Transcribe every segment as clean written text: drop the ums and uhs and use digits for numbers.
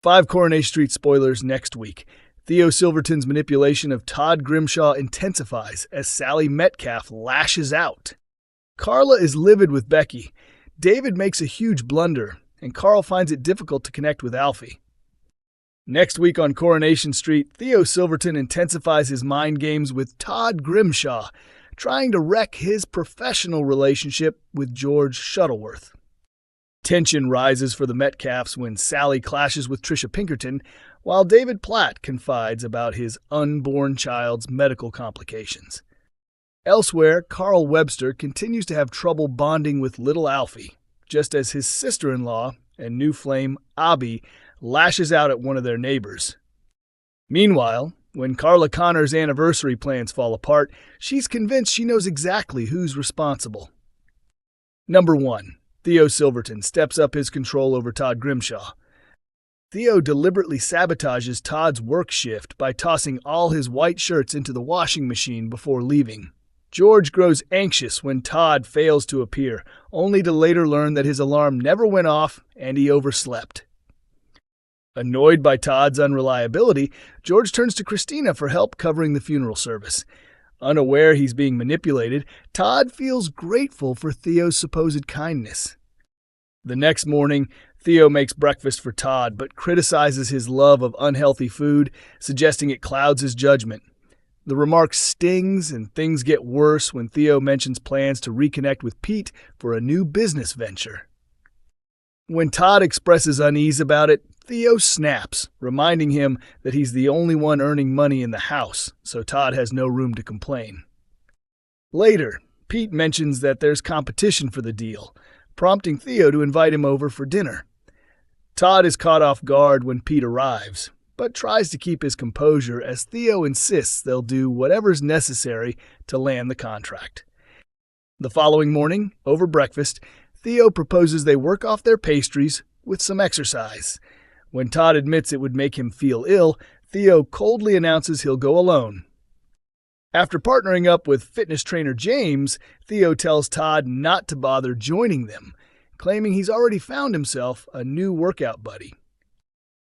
5 Coronation Street spoilers next week. Theo Silverton's manipulation of Todd Grimshaw intensifies as Sally Metcalf lashes out. Carla is livid with Becky. David makes a huge blunder, and Carl finds it difficult to connect with Alfie. Next week on Coronation Street, Theo Silverton intensifies his mind games with Todd Grimshaw, trying to wreck his professional relationship with George Shuttleworth. Tension rises for the Metcalfs when Sally clashes with Trisha Pinkerton, while David Platt confides about his unborn child's medical complications. Elsewhere, Carl Webster continues to have trouble bonding with little Alfie, just as his sister-in-law and new flame, Abby, lashes out at one of their neighbors. Meanwhile, when Carla Connor's anniversary plans fall apart, she's convinced she knows exactly who's responsible. Number 1. Theo Silverton steps up his control over Todd Grimshaw. Theo deliberately sabotages Todd's work shift by tossing all his white shirts into the washing machine before leaving. George grows anxious when Todd fails to appear, only to later learn that his alarm never went off and he overslept. Annoyed by Todd's unreliability, George turns to Christina for help covering the funeral service. Unaware he's being manipulated, Todd feels grateful for Theo's supposed kindness. The next morning, Theo makes breakfast for Todd, but criticizes his love of unhealthy food, suggesting it clouds his judgment. The remark stings, and things get worse when Theo mentions plans to reconnect with Pete for a new business venture. When Todd expresses unease about it, Theo snaps, reminding him that he's the only one earning money in the house, so Todd has no room to complain. Later, Pete mentions that there's competition for the deal, prompting Theo to invite him over for dinner. Todd is caught off guard when Pete arrives, but tries to keep his composure as Theo insists they'll do whatever's necessary to land the contract. The following morning, over breakfast, Theo proposes they work off their pastries with some exercise. When Todd admits it would make him feel ill, Theo coldly announces he'll go alone. After partnering up with fitness trainer James, Theo tells Todd not to bother joining them, claiming he's already found himself a new workout buddy.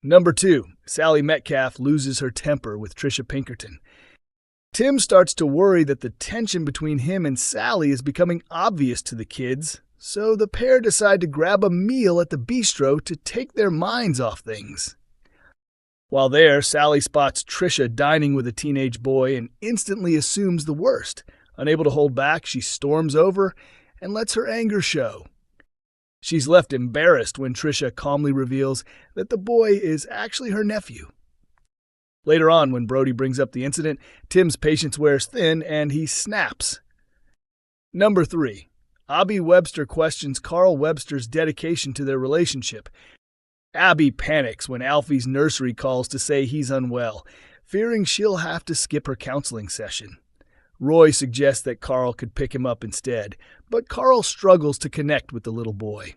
Number 2. Sally Metcalf loses her temper with Trisha Pinkerton. Tim starts to worry that the tension between him and Sally is becoming obvious to the kids, so the pair decide to grab a meal at the bistro to take their minds off things. While there, Sally spots Trisha dining with a teenage boy and instantly assumes the worst. Unable to hold back, she storms over and lets her anger show. She's left embarrassed when Trisha calmly reveals that the boy is actually her nephew. Later on, when Brody brings up the incident, Tim's patience wears thin and he snaps. Number 3. Abby Webster questions Carl Webster's dedication to their relationship. Abby panics when Alfie's nursery calls to say he's unwell, fearing she'll have to skip her counseling session. Roy suggests that Carl could pick him up instead, but Carl struggles to connect with the little boy.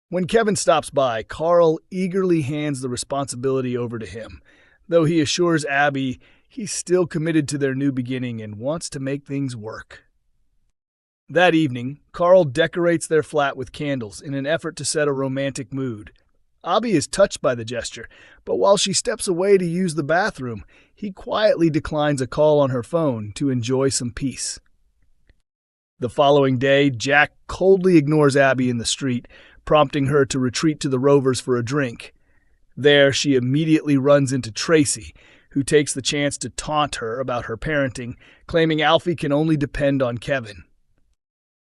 When Kevin stops by, Carl eagerly hands the responsibility over to him, though he assures Abby he's still committed to their new beginning and wants to make things work. That evening, Carl decorates their flat with candles in an effort to set a romantic mood. Abby is touched by the gesture, but while she steps away to use the bathroom, he quietly declines a call on her phone to enjoy some peace. The following day, Jack coldly ignores Abby in the street, prompting her to retreat to the Rovers for a drink. There, she immediately runs into Tracy, who takes the chance to taunt her about her parenting, claiming Alfie can only depend on Kevin.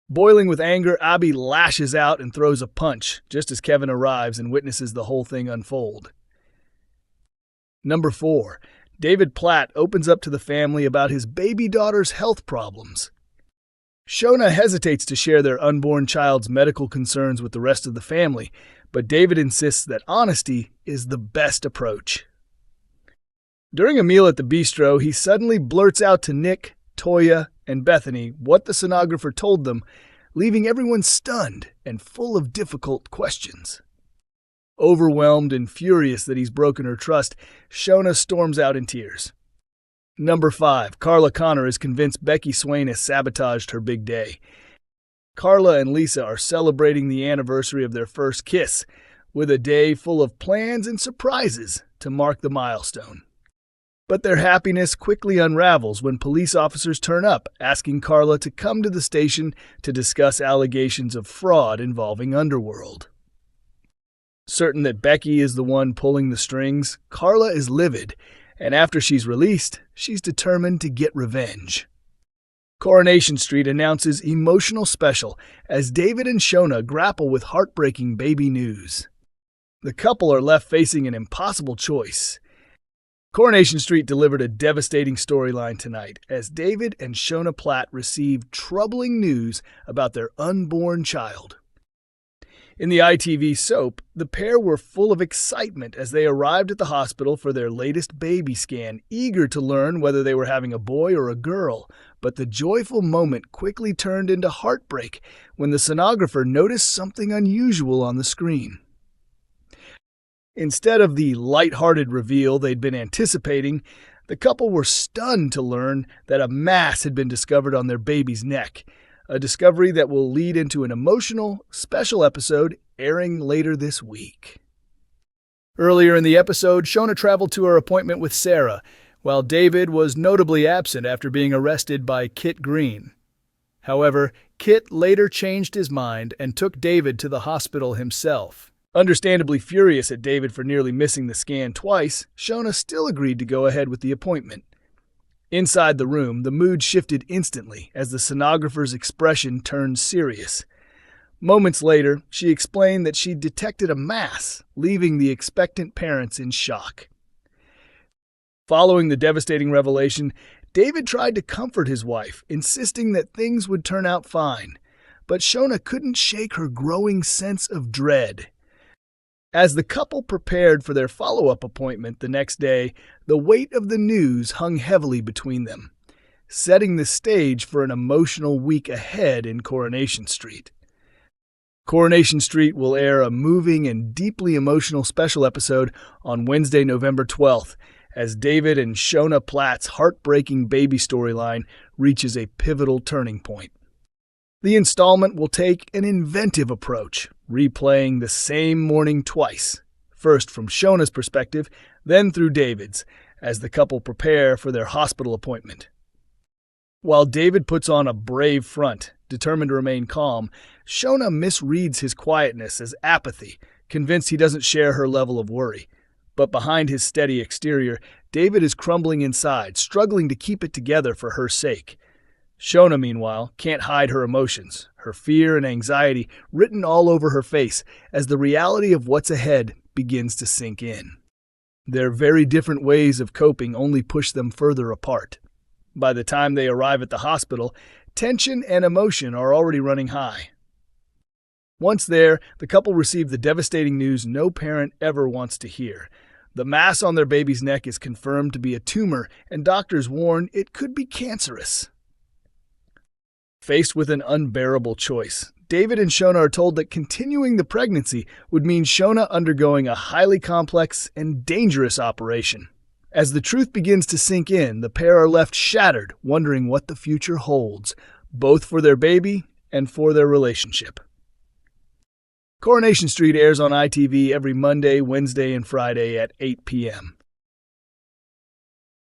Boiling with anger, Abby lashes out and throws a punch, just as Kevin arrives and witnesses the whole thing unfold. Number 4. David Platt opens up to the family about his baby daughter's health problems. Shona hesitates to share their unborn child's medical concerns with the rest of the family, but David insists that honesty is the best approach. During a meal at the bistro, he suddenly blurts out to Nick, Toya, and Bethany what the sonographer told them, leaving everyone stunned and full of difficult questions. Overwhelmed and furious that he's broken her trust, Shona storms out in tears. Number 5. Carla Connor is convinced Becky Swain has sabotaged her big day. Carla and Lisa are celebrating the anniversary of their first kiss, with a day full of plans and surprises to mark the milestone. But their happiness quickly unravels when police officers turn up, asking Carla to come to the station to discuss allegations of fraud involving Underworld. Certain that Becky is the one pulling the strings, Carla is livid, and after she's released, she's determined to get revenge. Coronation Street announces emotional special as David and Shona grapple with heartbreaking baby news. The couple are left facing an impossible choice. Coronation Street delivered a devastating storyline tonight as David and Shona Platt received troubling news about their unborn child. In the ITV soap, the pair were full of excitement as they arrived at the hospital for their latest baby scan, eager to learn whether they were having a boy or a girl. But the joyful moment quickly turned into heartbreak when the sonographer noticed something unusual on the screen. Instead of the light-hearted reveal they'd been anticipating, the couple were stunned to learn that a mass had been discovered on their baby's neck, a discovery that will lead into an emotional, special episode airing later this week. Earlier in the episode, Shona traveled to her appointment with Sarah, while David was notably absent after being arrested by Kit Green. However, Kit later changed his mind and took David to the hospital himself. Understandably furious at David for nearly missing the scan twice, Shona still agreed to go ahead with the appointment. Inside the room, the mood shifted instantly as the sonographer's expression turned serious. Moments later, she explained that she'd detected a mass, leaving the expectant parents in shock. Following the devastating revelation, David tried to comfort his wife, insisting that things would turn out fine. But Shona couldn't shake her growing sense of dread. As the couple prepared for their follow-up appointment the next day, the weight of the news hung heavily between them, setting the stage for an emotional week ahead in Coronation Street. Coronation Street will air a moving and deeply emotional special episode on Wednesday, November 12th, as David and Shona Platt's heartbreaking baby storyline reaches a pivotal turning point. The installment will take an inventive approach, replaying the same morning twice, first from Shona's perspective, then through David's, as the couple prepare for their hospital appointment. While David puts on a brave front, determined to remain calm, Shona misreads his quietness as apathy, convinced he doesn't share her level of worry. But behind his steady exterior, David is crumbling inside, struggling to keep it together for her sake. Shona, meanwhile, can't hide her emotions, her fear and anxiety written all over her face as the reality of what's ahead begins to sink in. Their very different ways of coping only push them further apart. By the time they arrive at the hospital, tension and emotion are already running high. Once there, the couple receive the devastating news no parent ever wants to hear. The mass on their baby's neck is confirmed to be a tumor, and doctors warn it could be cancerous. Faced with an unbearable choice, David and Shona are told that continuing the pregnancy would mean Shona undergoing a highly complex and dangerous operation. As the truth begins to sink in, the pair are left shattered, wondering what the future holds, both for their baby and for their relationship. Coronation Street airs on ITV every Monday, Wednesday, and Friday at 8 p.m.